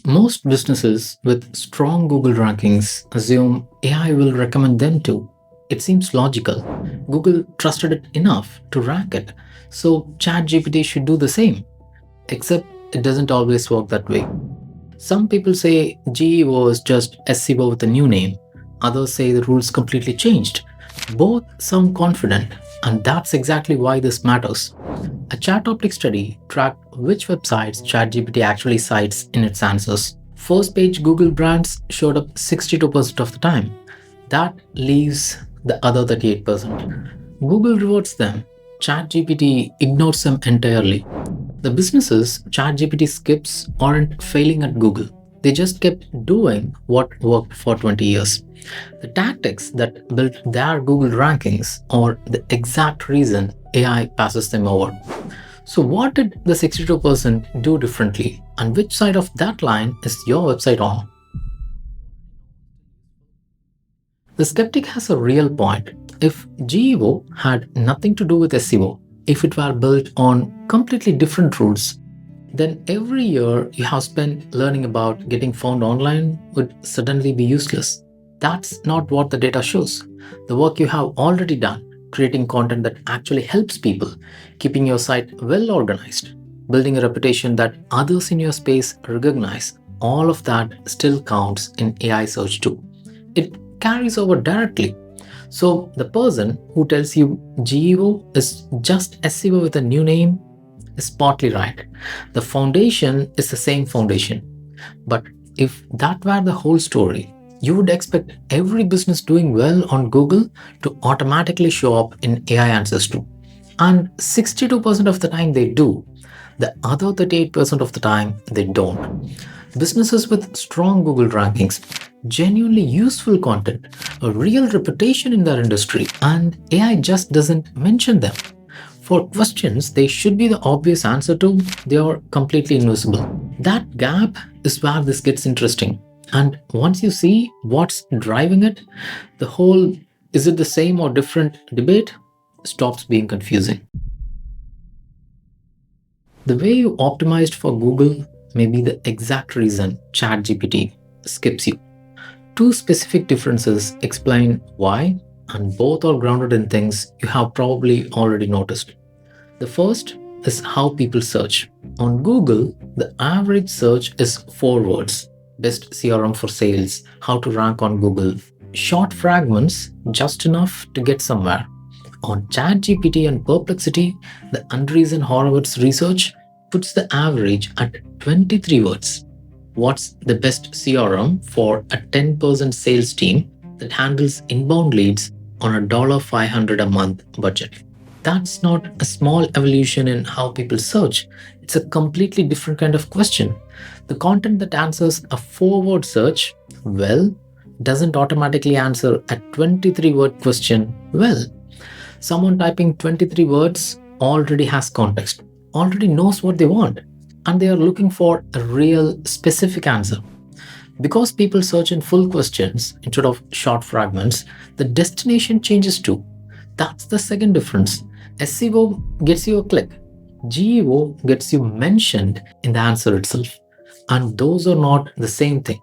Most businesses with strong Google rankings assume AI will recommend them too. It seems logical. Google trusted it enough to rank it, so ChatGPT should do the same. Except it doesn't always work that way. Some people say GEO is just SEO with a new name. Others say the rules completely changed. Both sound confident, and that's exactly why this matters. A ChatOptic study tracked which websites ChatGPT actually cites in its answers. First page Google brands showed up 62% of the time. That leaves the other 38%. Google rewards them. ChatGPT ignores them entirely. The businesses ChatGPT skips aren't failing at Google. They just kept doing what worked for 20 years. The tactics that built their Google rankings are the exact reason AI passes them over. So, what did the 62% do differently? And which side of that line is your website on? The skeptic has a real point. If GEO had nothing to do with SEO, if it were built on completely different rules, then every year you have spent learning about getting found online would suddenly be useless. That's not what the data shows. The work you have already done, creating content that actually helps people, keeping your site well organized, building a reputation that others in your space recognize, all of that still counts in AI search too. It carries over directly. So the person who tells you GEO is just SEO with a new name is partly right. The foundation is the same foundation. But if that were the whole story, you would expect every business doing well on Google to automatically show up in AI answers too. And 62% of the time they do. The other 38% of the time they don't. Businesses with strong Google rankings, genuinely useful content, a real reputation in their industry, and AI just doesn't mention them. For questions they should be the obvious answer to, they are completely invisible. That gap is where this gets interesting. And once you see what's driving it, the whole is it the same or different debate stops being confusing. The way you optimized for Google may be the exact reason ChatGPT skips you. Two specific differences explain why, and both are grounded in things you have probably already noticed. The first is how people search. On Google, the average search is 4 words: best CRM for sales, how to rank on Google. Short fragments, just enough to get somewhere. On ChatGPT and Perplexity, the Andreessen Horowitz research puts the average at 23 words. What's the best CRM for a 10% sales team that handles inbound leads on a 500 a month budget? That's not a small evolution in how people search. It's a completely different kind of question. The content that answers a 4 word search well doesn't automatically answer a 23-word question well. Someone typing 23 words already has context, already knows what they want, and they are looking for a real specific answer. Because people search in full questions instead of short fragments, the destination changes too. That's the second difference. SEO gets you a click, GEO gets you mentioned in the answer itself. And those are not the same thing.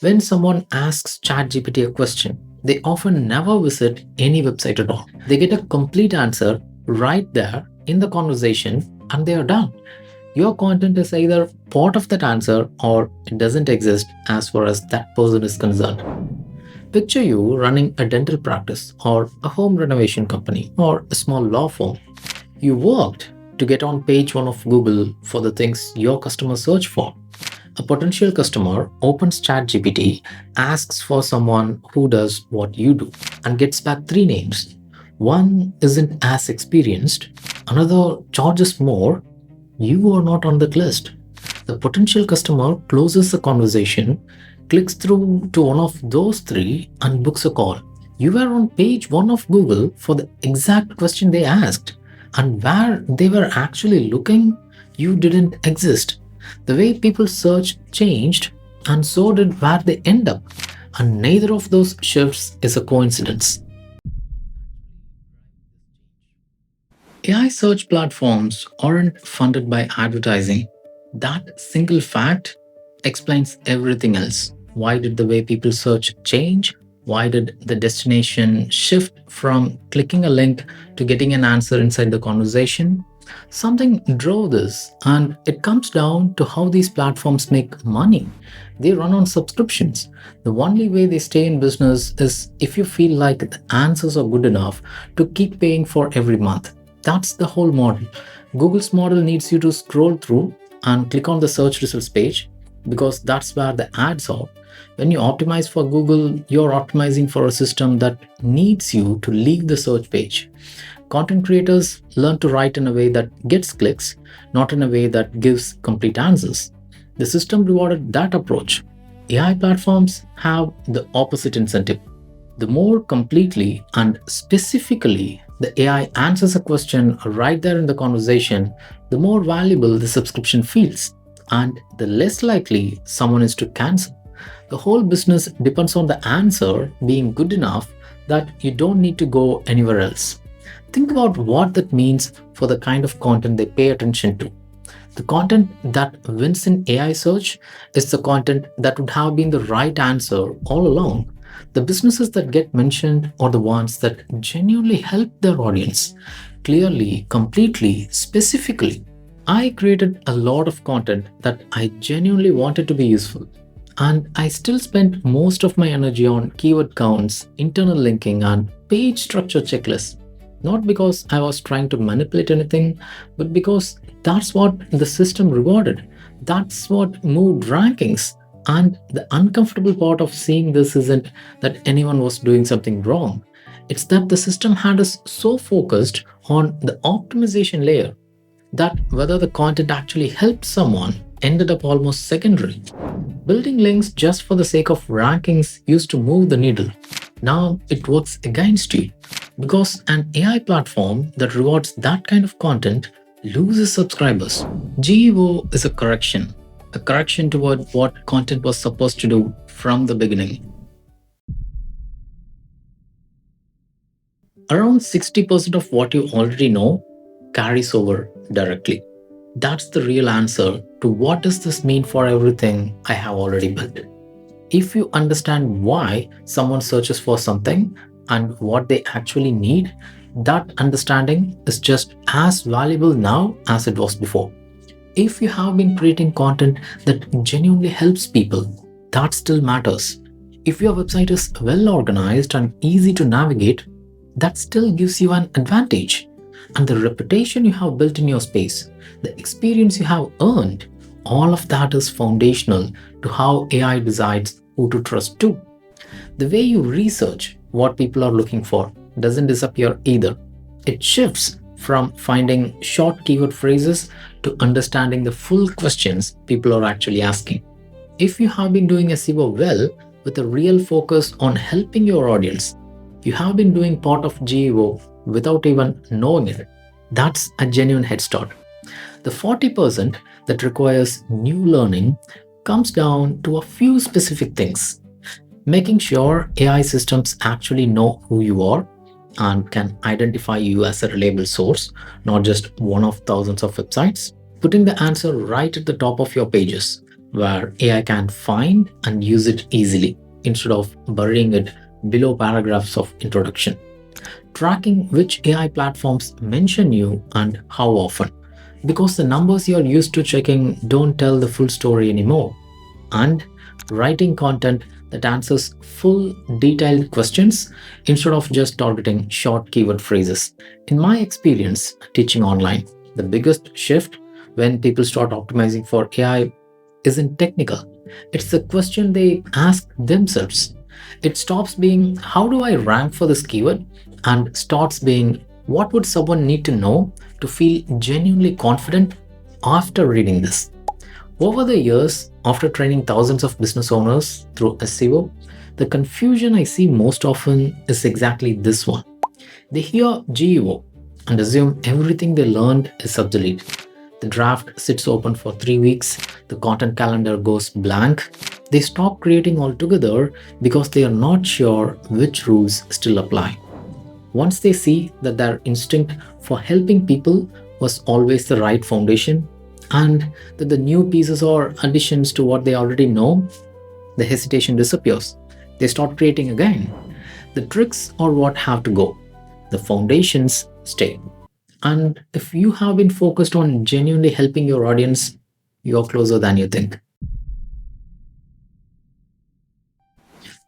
When someone asks ChatGPT a question, they often never visit any website at all. They get a complete answer right there in the conversation and they are done. Your content is either part of that answer or it doesn't exist as far as that person is concerned. Picture you running a dental practice or a home renovation company or a small law firm. You worked to get on page 1 of Google for the things your customers search for. A potential customer opens ChatGPT, asks for someone who does what you do, and gets back 3 names. One isn't as experienced, another charges more. You are not on the list. The potential customer closes the conversation, clicks through to one of those 3, and books a call. You were on page 1 of Google for the exact question they asked, and where they were actually looking, you didn't exist. The way people search changed, and so did where they end up. And neither of those shifts is a coincidence. AI search platforms aren't funded by advertising. That single fact explains everything else. Why did the way people search change? Why did the destination shift from clicking a link to getting an answer inside the conversation? Something drove this, and it comes down to how these platforms make money. They run on subscriptions. The only way they stay in business is if you feel like the answers are good enough to keep paying for every month. That's the whole model. Google's model needs you to scroll through and click on the search results page because that's where the ads are. When you optimize for Google, you're optimizing for a system that needs you to leave the search page. Content creators learn to write in a way that gets clicks, not in a way that gives complete answers. The system rewarded that approach. AI platforms have the opposite incentive. The more completely and specifically the AI answers a question right there in the conversation, the more valuable the subscription feels, and the less likely someone is to cancel. The whole business depends on the answer being good enough that you don't need to go anywhere else. Think about what that means for the kind of content they pay attention to. The content that wins in AI search is the content that would have been the right answer all along. The businesses that get mentioned are the ones that genuinely help their audience, clearly, completely, specifically. I created a lot of content that I genuinely wanted to be useful. And I still spent most of my energy on keyword counts, internal linking, and page structure checklists. Not because I was trying to manipulate anything, but because that's what the system rewarded. That's what moved rankings. And the uncomfortable part of seeing this isn't that anyone was doing something wrong. It's that the system had us so focused on the optimization layer that whether the content actually helped someone ended up almost secondary. Building links just for the sake of rankings used to move the needle. Now it works against you because an AI platform that rewards that kind of content loses subscribers. GEO is a correction toward what content was supposed to do from the beginning. Around 60% of what you already know carries over directly. That's the real answer to what does this mean for everything I have already built. If you understand why someone searches for something and what they actually need, that understanding is just as valuable now as it was before. If you have been creating content that genuinely helps people, that still matters. If your website is well organized and easy to navigate, that still gives you an advantage. And the reputation you have built in your space, the experience you have earned, all of that is foundational to how AI decides who to trust to. The way you research what people are looking for doesn't disappear either. It shifts from finding short keyword phrases to understanding the full questions people are actually asking. If you have been doing SEO well with a real focus on helping your audience, you have been doing part of GEO without even knowing it. That's a genuine head start. The 40% that requires new learning comes down to a few specific things. Making sure AI systems actually know who you are and can identify you as a reliable source, not just one of thousands of websites. Putting the answer right at the top of your pages, where AI can find and use it easily instead of burying it below paragraphs of introduction. Tracking which AI platforms mention you and how often, because the numbers you're used to checking don't tell the full story anymore. And writing content that answers full, detailed questions instead of just targeting short keyword phrases. In my experience teaching online, the biggest shift when people start optimizing for AI isn't technical. It's the question they ask themselves. It stops being, how do I rank for this keyword? And starts being, what would someone need to know to feel genuinely confident after reading this? Over the years, after training thousands of business owners through SEO, the confusion I see most often is exactly this one. They hear GEO and assume everything they learned is obsolete. The draft sits open for 3 weeks, the content calendar goes blank. They stop creating altogether because they are not sure which rules still apply. Once they see that their instinct for helping people was always the right foundation, and that the new pieces or additions to what they already know, the hesitation disappears. They start creating again. The tricks are what have to go. The foundations stay. And if you have been focused on genuinely helping your audience, you're closer than you think.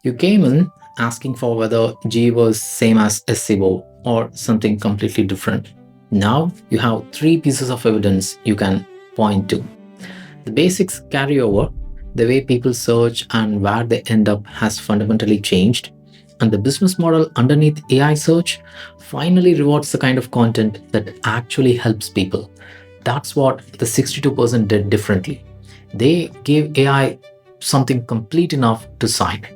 You came in asking for whether G was same as SEO or something completely different. Now you have three pieces of evidence you can point to. The basics carry over. The way people search and where they end up has fundamentally changed. And the business model underneath AI search finally rewards the kind of content that actually helps people. That's what the 62% did differently. They gave AI something complete enough to sign.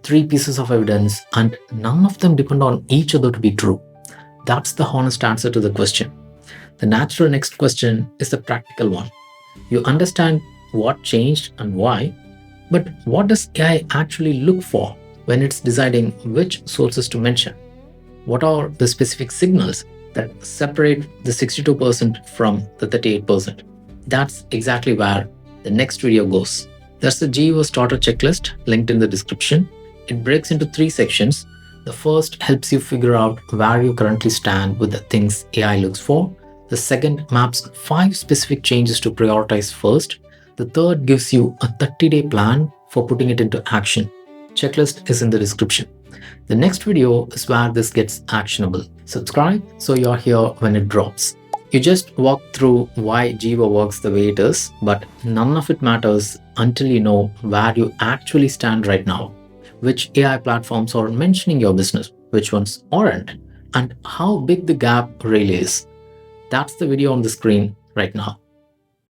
Three pieces of evidence, and none of them depend on each other to be true. That's the honest answer to the question. The natural next question is the practical one. You understand what changed and why, but what does AI actually look for when it's deciding which sources to mention? What are the specific signals that separate the 62% from the 38%? That's exactly where the next video goes. That's the GEO starter checklist linked in the description. It breaks into three sections. The first helps you figure out where you currently stand with the things AI looks for. The second maps 5 specific changes to prioritize first. The third gives you a 30-day plan for putting it into action. Checklist is in the description. The next video is where this gets actionable. Subscribe so you're here when it drops. You just walk through why GEO works the way it is, but none of it matters until you know where you actually stand right now. Which AI platforms are mentioning your business, which ones aren't, and how big the gap really is. That's the video on the screen right now.